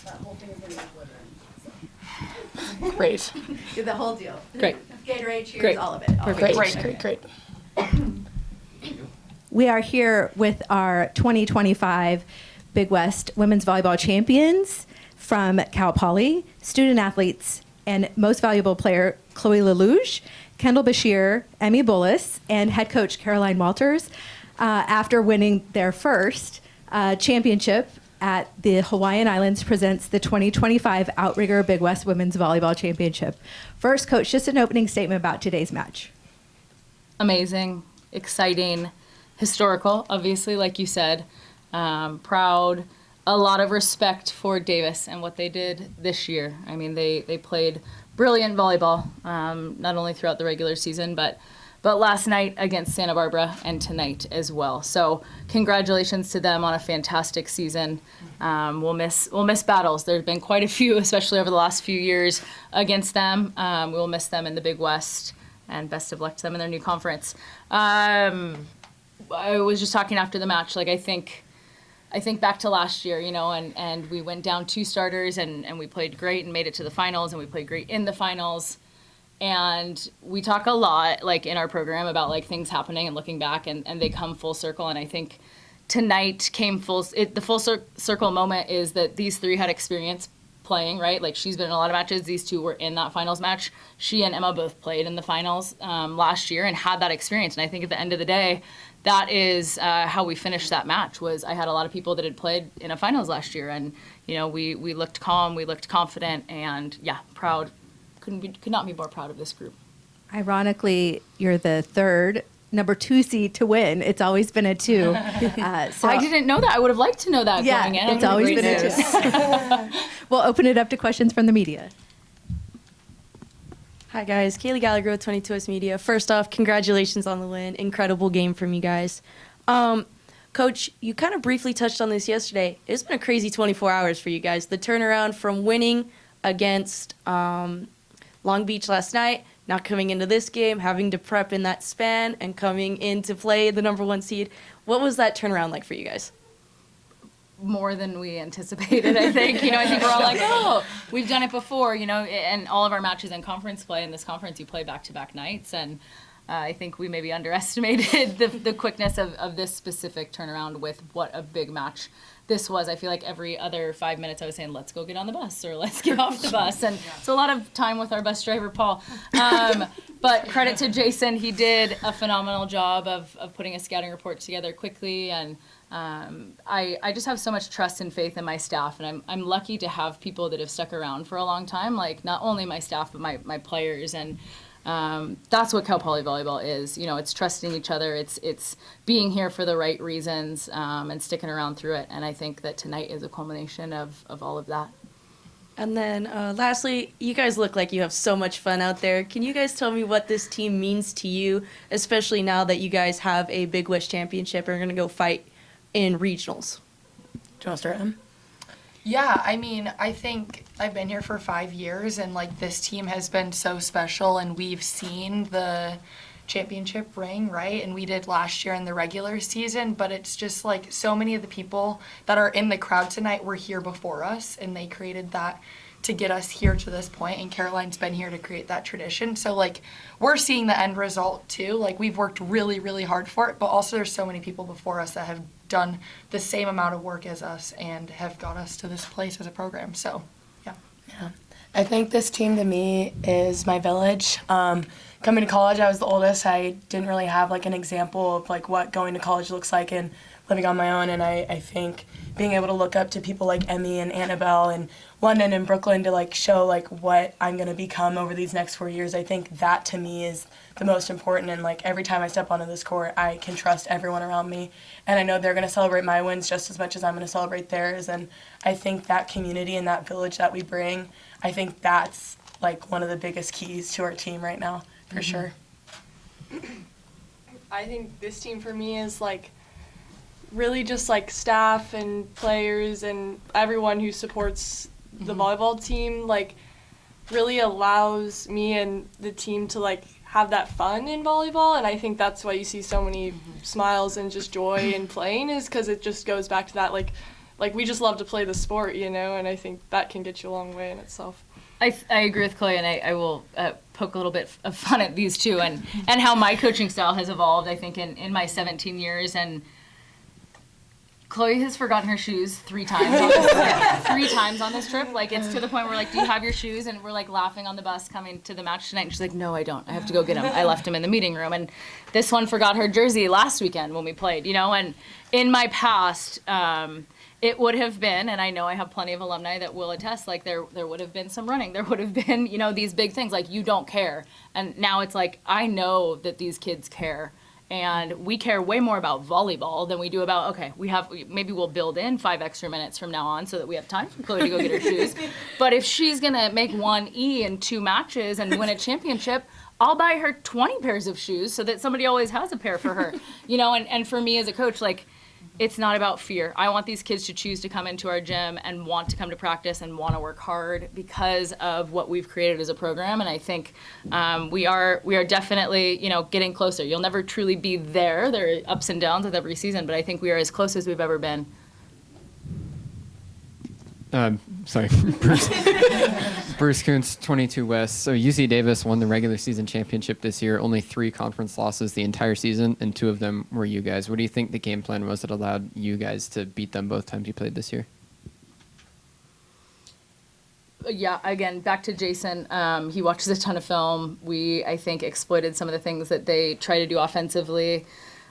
That whole thing is going to be glittering. So. Great. The whole deal. Great. Gatorade, cheers, Great. all of it. Great. We are here with our 2025 Big West Women's Volleyball Champions from Cal Poly, student athletes, and most valuable player Chloe Leluge, Kendall Beshear, Emme Bullis, and head coach Caroline Walters, after winning their first championship at the Hawaiian Islands, presents the 2025 Outrigger Big West Women's Volleyball Championship. First, Coach, just an opening statement about today's match. Amazing, exciting, historical, obviously, like you said. Proud, a lot of respect for Davis and what they did this year. I mean, they played brilliant volleyball, not only throughout the regular season, but last night against Santa Barbara and tonight as well. So congratulations to them on a fantastic season. We'll miss battles. There's been quite a few, especially over the last few years against them. We will miss them in the Big West, and best of luck to them in their new conference. I was just talking after the match, like I think back to last year, you know, and we went down 2 starters and we played great and made it to the finals, and we played great in the finals. And we talk a lot, like, in our program about, like, things happening and looking back, and they come full circle. And I think tonight came the full circle moment is that these 3 had experience playing, right? Like, she's been in a lot of matches. These 2 were in that finals match. She and Emma both played in the finals last year and had that experience. And I think at the end of the day, that is how we finished that match. Was I had a lot of people that had played in a finals last year, and, you know, we looked calm, we looked confident, and, yeah, proud. Could not be more proud of this group. Ironically, you're the third, number 2 seed to win. It's always been a 2. So I didn't know that. I would have liked to know that going in. It's always been a 2. We'll open it up to questions from the media. Hi, guys. Kaylee Gallagher with 22S Media. First off, congratulations on the win. Incredible game from you guys. Coach, you kind of briefly touched on this yesterday. It's been a crazy 24 hours for you guys. The turnaround from winning against Long Beach last night, not coming into this game, having to prep in that span, and coming in to play the number 1 seed. What was that turnaround like for you guys? More than we anticipated, I think. You know, I think we're all like, oh, we've done it before, you know, and all of our matches in conference play. In this conference, you play back-to-back nights, and I think we maybe underestimated the quickness of this specific turnaround with what a big match this was. I feel like every other 5 minutes I was saying, let's go get on the bus, or let's get off the bus. And it's a lot of time with our bus driver, Paul. But credit to Jason. He did a phenomenal job of putting a scouting report together quickly. And I just have so much trust and faith in my staff. And I'm lucky to have people that have stuck around for a long time, like not only my staff, but my players. And that's what Cal Poly Volleyball is. You know, it's trusting each other. It's being here for the right reasons, and sticking around through it. And I think that tonight is a culmination of all of that. And then lastly, you guys look like you have so much fun out there. Can you guys tell me what this team means to you, especially now that you guys have a Big West Championship and are going to go fight in regionals? Do you want to start, Em? Yeah, I mean, I think I've been here for 5 years, and, like, this team has been so special, and we've seen the championship ring, right? And we did last year in the regular season, but it's just, like, so many of the people that are in the crowd tonight were here before us, and they created that to get us here to this point, and Caroline's been here to create that tradition. So, like, we're seeing the end result, too. Like, we've worked really, really hard for it, but also there's so many people before us that have done the same amount of work as us and have got us to this place as a program. So, yeah. I think this team to me is my village. Coming to college, I was the oldest. I didn't really have, like, an example of, like, what going to college looks like and living on my own. And I think being able to look up to people like Emmy and Annabelle and London and Brooklyn to, like, show, like, what I'm going to become over these next 4 years, I think that to me is the most important. And, like, every time I step onto this court, I can trust everyone around me. And I know they're going to celebrate my wins just as much as I'm going to celebrate theirs. And I think that community and that village that we bring, I think that's, like, one of the biggest keys to our team right now, for sure. I think this team for me is, like, really just, like, staff and players and everyone who supports the volleyball team, like, really allows me and the team to, like, have that fun in volleyball. And I think that's why you see so many smiles and just joy in playing, is because it just goes back to that, like, like we just love to play the sport, you know, and I think that can get you a long way in itself. I agree with Chloe, and I will poke a little bit of fun at these two and how my coaching style has evolved, I think, in my 17 years. And Chloe has forgotten her shoes 3 times on this trip. 3 times on this trip. Like, it's to the point where we're like, do you have your shoes? And we're like laughing on the bus coming to the match tonight. And she's like, no, I don't. I have to go get them. I left them in the meeting room. And this one forgot her jersey last weekend when we played, you know. And in my past, it would have been, and I know I have plenty of alumni that will attest, like there would have been some running. There would have been, you know, these big things like you don't care. And now it's like, I know that these kids care. And we care way more about volleyball than we do about, okay, maybe we'll build in 5 extra minutes from now on so that we have time for Chloe to go get her shoes. But if she's going to make 1 E in 2 matches and win a championship, I'll buy her 20 pairs of shoes so that somebody always has a pair for her. You know, and for me as a coach, like, it's not about fear. I want these kids to choose to come into our gym and want to come to practice and want to work hard because of what we've created as a program. And I think we are definitely, you know, getting closer. You'll never truly be there. There are ups and downs with every season, but I think we are as close as we've ever been. Sorry, Bruce Kuntz, 22 West. So UC Davis won the regular season championship this year. Only 3 conference losses the entire season, and 2 of them were you guys. What do you think the game plan was that allowed you guys to beat them both times you played this year? Yeah, again, back to Jason. He watches a ton of film. We, I think, exploited some of the things that they try to do offensively.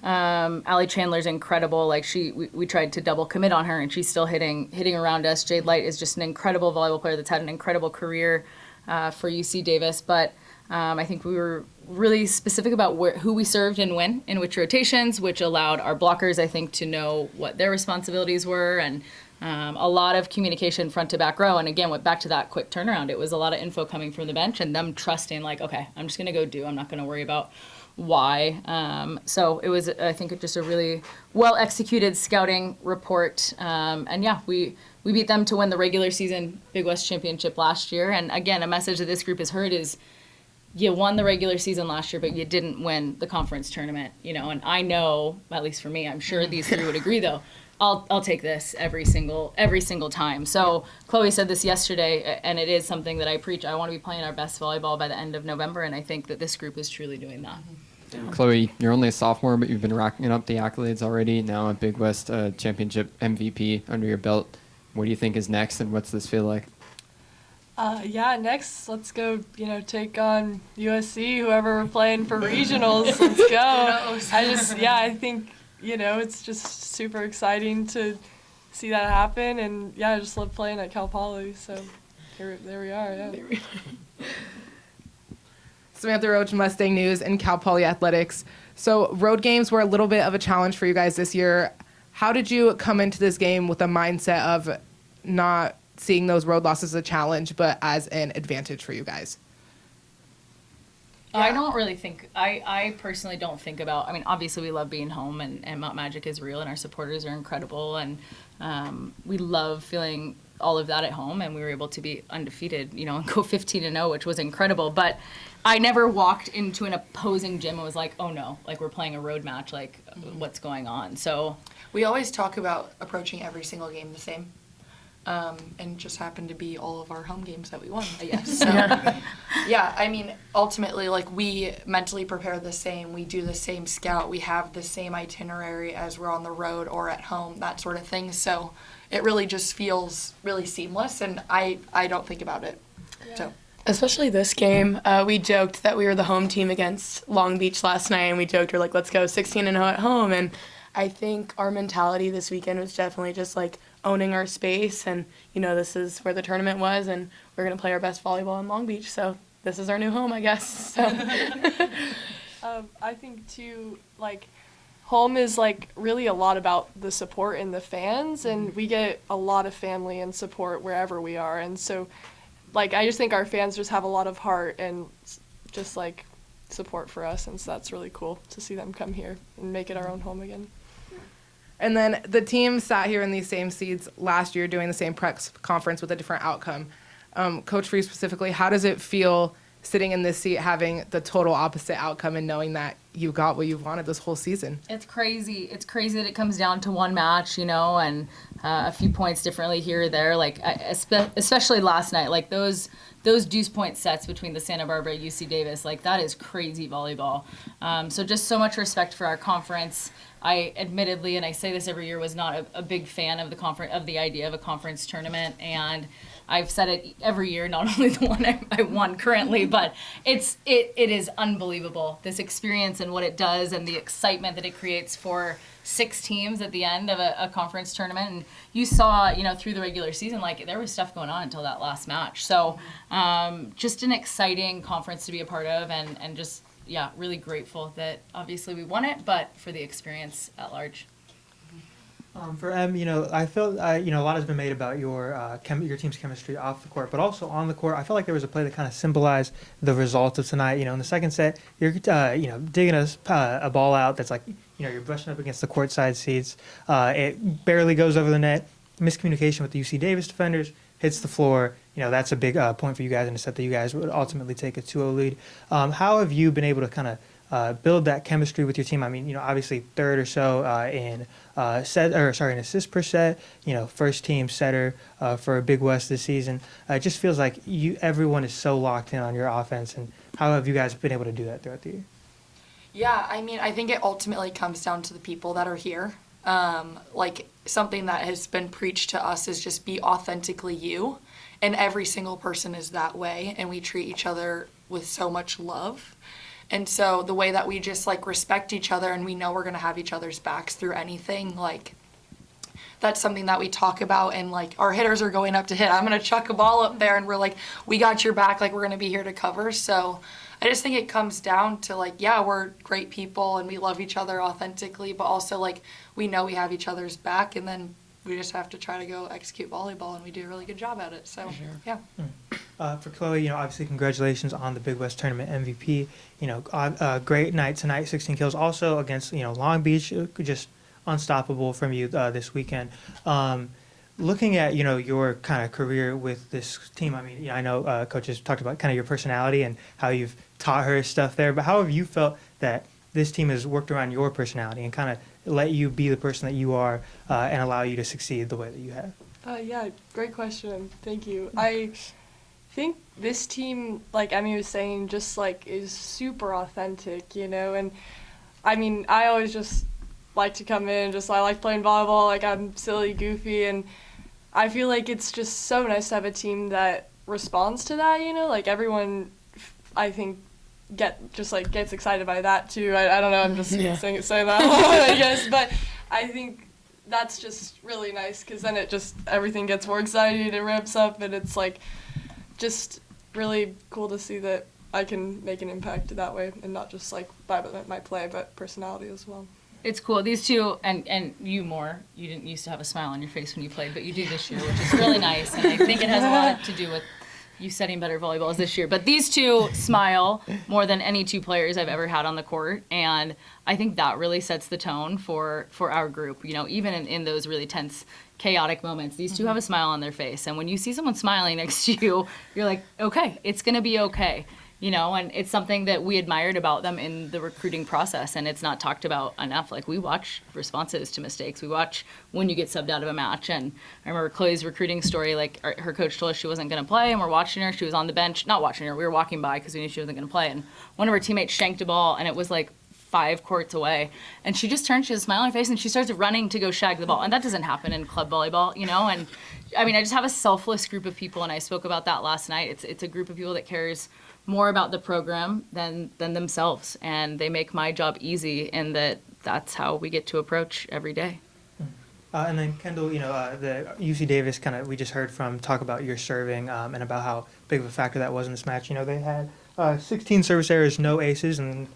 Allie Chandler's incredible. Like we tried to double commit on her, and she's still hitting around us. Jade Light is just an incredible volleyball player that's had an incredible career for UC Davis. But I think we were really specific about who we served and when, in which rotations, which allowed our blockers, I think, to know what their responsibilities were, and a lot of communication front to back row. And again, went back to that quick turnaround. It was a lot of info coming from the bench and them trusting, like, okay, I'm just going to go do. I'm not going to worry about why. So it was, I think, just a really well executed scouting report. And yeah, we beat them to win the regular season Big West Championship last year. And again, a message that this group has heard is you won the regular season last year, but you didn't win the conference tournament, you know. And I know, at least for me, I'm sure these 3 would agree though, I'll take this every single time. So Chloe said this yesterday, and it is something that I preach. I want to be playing our best volleyball by the end of November, and I think that this group is truly doing that. Chloe, you're only a sophomore, but you've been racking up the accolades already. Now a Big West Championship MVP under your belt. What do you think is next, and what's this feel like? Yeah, next, let's go, you know, take on USC, whoever we're playing for regionals. Let's go. I think, you know, it's just super exciting to see that happen. And, yeah, I just love playing at Cal Poly. So there we are, yeah. Samantha Roach, Mustang News, and Cal Poly Athletics. So road games were a little bit of a challenge for you guys this year. How did you come into this game with a mindset of not seeing those road losses as a challenge, but as an advantage for you guys? I don't really think, I personally don't think about, I mean, obviously we love being home, and Mount Magic is real, and our supporters are incredible, and we love feeling all of that at home, and we were able to be undefeated, you know, and go 15-0, which was incredible. But I never walked into an opposing gym and was like, oh no, like we're playing a road match, like what's going on? So We always talk about approaching every single game the same. And just happened to be all of our home games that we won, I guess. So, yeah, I mean, ultimately, like, we mentally prepare the same. We do the same scout. We have the same itinerary as we're on the road or at home, that sort of thing. So it really just feels really seamless, and I don't think about it. Yeah. So. Especially this game, we joked that we were the home team against Long Beach last night, and we joked, we're like, let's go 16-0 at home. And I think our mentality this weekend was definitely just like owning our space, and you know, this is where the tournament was, and we're gonna play our best volleyball in Long Beach, so this is our new home, I guess. So. I think too, like, home is like really a lot about the support and the fans, and we get a lot of family and support wherever we are, and so, like, I just think our fans just have a lot of heart and just like support for us, and so that's really cool to see them come here and make it our own home again. And then the team sat here in these same seats last year doing the same press conference with a different outcome. Coach Free specifically, how does it feel sitting in this seat having the total opposite outcome and knowing that you got what you've wanted this whole season. It's crazy. It's crazy that it comes down to one match, and a few points differently here or there. Like especially last night, like those deuce point sets between the Santa Barbara UC Davis, like that is crazy volleyball. So just so much respect for our conference. I admittedly, and I say this every year, was not a big fan of the idea of a conference tournament, and I've said it every year, not only the one I won currently, but it is unbelievable, this experience and what it does and the excitement that it creates for 6 teams at the end of a conference tournament. And you saw, through the regular season, like there was stuff going on until that last match. So just an exciting conference to be a part of, and just, really grateful that obviously we won it, but for the experience at large. For Em, I felt, a lot has been made about your team's chemistry off the court, but also on the court. I felt like there was a play that kind of symbolized the results of tonight. In the second set, you're, digging a ball out that's like, you're brushing up against the courtside seats. It barely goes over the net. Miscommunication with the UC Davis defenders, hits the floor. That's a big point for you guys in a set that you guys would ultimately take a 2-0 lead. How have you been able to kind of build that chemistry with your team? I mean, obviously third or so in assist per set. First team setter for a Big West this season. It just feels like everyone is so locked in on your offense. And how have you guys been able to do that throughout the year? Yeah, I mean, I think it ultimately comes down to the people that are here. Like something that has been preached to us is just be authentically you, and every single person is that way, and we treat each other with so much love. And so the way that we just like respect each other and we know we're going to have each other's backs through anything, like that's something that we talk about. And like our hitters are going up to hit, I'm going to chuck a ball up there and we're like, we got your back, like we're going to be here to cover. So I just think it comes down to like, we're great people and we love each other authentically, but also like we know we have each other's back, and then we just have to try to go execute volleyball, and we do a really good job at it. So, yeah. For Chloe, obviously congratulations on the Big West Tournament MVP. Great night tonight, 16 kills. Also against, Long Beach, just unstoppable from you this weekend. Looking at, your kind of career with this team, I mean, I know Coach has talked about kind of your personality and how you've taught her stuff there, but how have you felt that this team has worked around your personality and kind of let you be the person that you are and allow you to succeed the way that you have? Great question. Thank you. I think this team, like Emme was saying, just like is super authentic, and I mean, I always just like to come in, I like playing volleyball, like I'm silly, goofy, and I feel like it's just so nice to have a team that responds to that, like everyone, I think, gets excited by that too. I don't know, I'm just saying that I guess, but I think that's just really nice, because then everything gets more exciting, it ramps up, and it's like just really cool to see that I can make an impact that way, and not just like by my play, but personality as well. It's cool. These two, and you more, you didn't used to have a smile on your face when you played, but you do this year, which is really nice, and I think it has a lot to do with you setting better volleyballs this year. But these two smile more than any two players I've ever had on the court, and I think that really sets the tone for our group. Even in those really tense, chaotic moments, these two have a smile on their face, and when you see someone smiling next to you, you're like, okay, it's gonna be okay. And it's something that we admired about them in the recruiting process, and it's not talked about enough. Like, we watch responses to mistakes. We watch when you get subbed out of a match. And I remember Chloe's recruiting story, like, her coach told us she wasn't going to play, and we're watching her. She was on the bench. Not watching her. We were walking by because we knew she wasn't going to play. And one of her teammates shanked a ball, and it was, like, 5 courts away. And she just turned, she has a smile on her face, and she starts running to go shag the ball. And that doesn't happen in club volleyball, And, I mean, I just have a selfless group of people, and I spoke about that last night. It's a group of people that cares more about the program than themselves, and they make my job easy, in that's how we get to approach every day. And then Kendall, the UC Davis we just heard from talk about your serving and about how big of a factor that was in this match. They had 16 service errors, no aces, and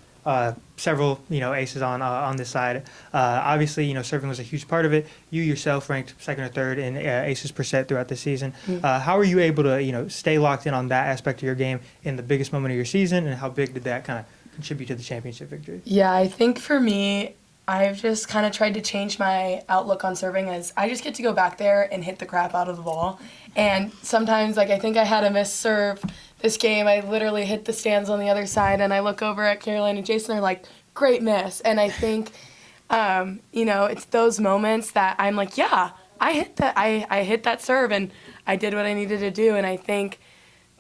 several aces on this side. Obviously, serving was a huge part of it. You yourself ranked second or third in aces per set throughout the season. How are you able to stay locked in on that aspect of your game in the biggest moment of your season, and how big did that kind of contribute to the championship victory? Yeah, I think for me, I've just kind of tried to change my outlook on serving, as I just get to go back there and hit the crap out of the ball. And sometimes, I think I had a missed serve this game. I literally hit the stands on the other side, and I look over at Caroline and Jason. They're like, great miss. And I think, it's those moments that I'm like, yeah, I hit that. I hit that serve and I did what I needed to do. And I think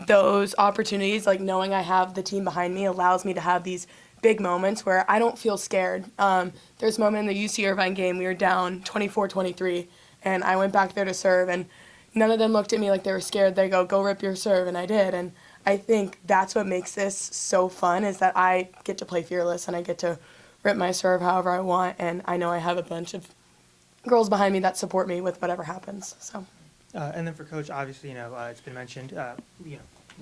those opportunities, like knowing I have the team behind me, allows me to have these big moments where I don't feel scared. There's a moment in the UC Irvine game, we were down 24-23, and I went back there to serve, and none of them looked at me like they were scared. They go rip your serve, and I did. And I think that's what makes this so fun, is that I get to play fearless, and I get to rip my serve however I want, and I know I have a bunch of girls behind me that support me with whatever happens. So. And then for Coach, obviously, it's been mentioned,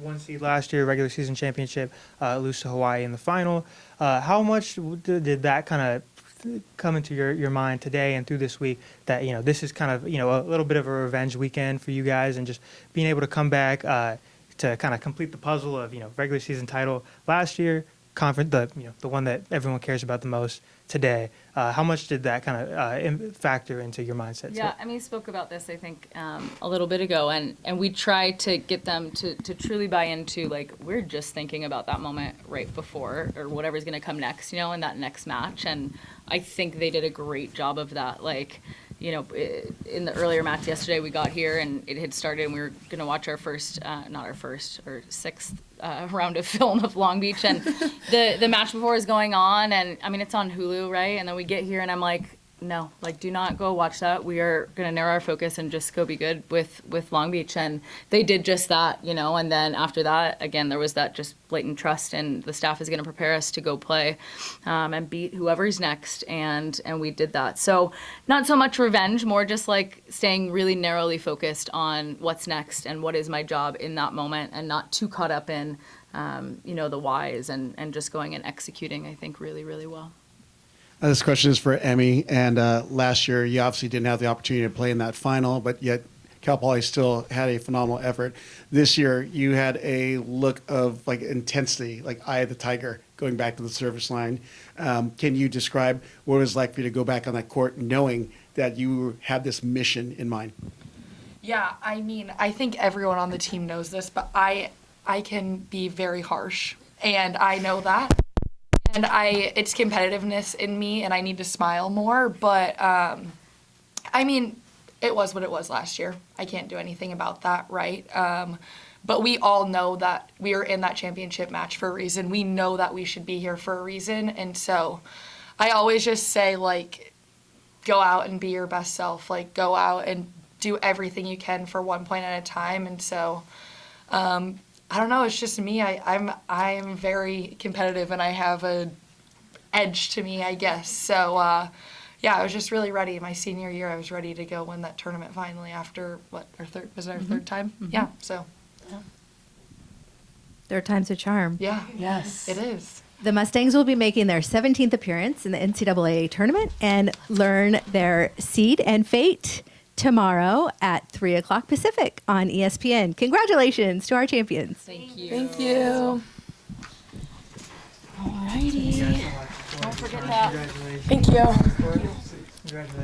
1 seed last year, regular season championship, lose to Hawaii in the final. How much did that kind of come into your mind today and through this week that, this is kind of, a little bit of a revenge weekend for you guys, and just being able to come back to kind of complete the puzzle of, regular season title last year, conference, the one that everyone cares about the most today. How much did that kind of factor into your mindset? Yeah, I mean, spoke about this, I think, a little bit ago, and we tried to get them to truly buy into, like, we're just thinking about that moment right before, or whatever's going to come next, in that next match, and I think they did a great job of that. Like, in the earlier match yesterday, we got here, and it had started, and we were going to watch our sixth round of film of Long Beach, and the match before is going on, and I mean, it's on Hulu, right? And then we get here, and I'm like, no, like, do not go watch that. We are going to narrow our focus and just go be good with Long Beach. And they did just that, and then after that, again, there was that just blatant trust, and the staff is going to prepare us to go play and beat whoever's next, and we did that. So not so much revenge, more just like staying really narrowly focused on what's next and what is my job in that moment, and not too caught up in, the whys, and just going and executing, I think, really, really well. This question is for Emme, and last year you obviously didn't have the opportunity to play in that final, but yet Cal Poly still had a phenomenal effort. This year you had a look of like intensity, like eye of the tiger, going back to the service line. Can you describe what it was like for you to go back on that court knowing that you had this mission in mind? Yeah, I mean, I think everyone on the team knows this, but I can be very harsh, and I know that. And it's competitiveness in me, and I need to smile more. But, I mean, it was what it was last year. I can't do anything about that, right? But we all know that we are in that championship match for a reason. We know that we should be here for a reason. And so I always just say, like, go out and be your best self. Like, go out and do everything you can for 1 point at a time. And so I don't know, it's just me. I'm very competitive, and I have a edge to me, I guess. So, yeah, I was just really ready. My senior year, I was ready to go win that tournament finally after, third time? Mm-hmm. Yeah, so. Yeah. Third time's a charm. Yeah, yes, it is. The Mustangs will be making their 17th appearance in the NCAA tournament and learn their seed and fate tomorrow at 3 o'clock Pacific on ESPN. Congratulations to our champions. Thank you. Thank you. Alrighty. Don't forget that. Thank you. Congratulations.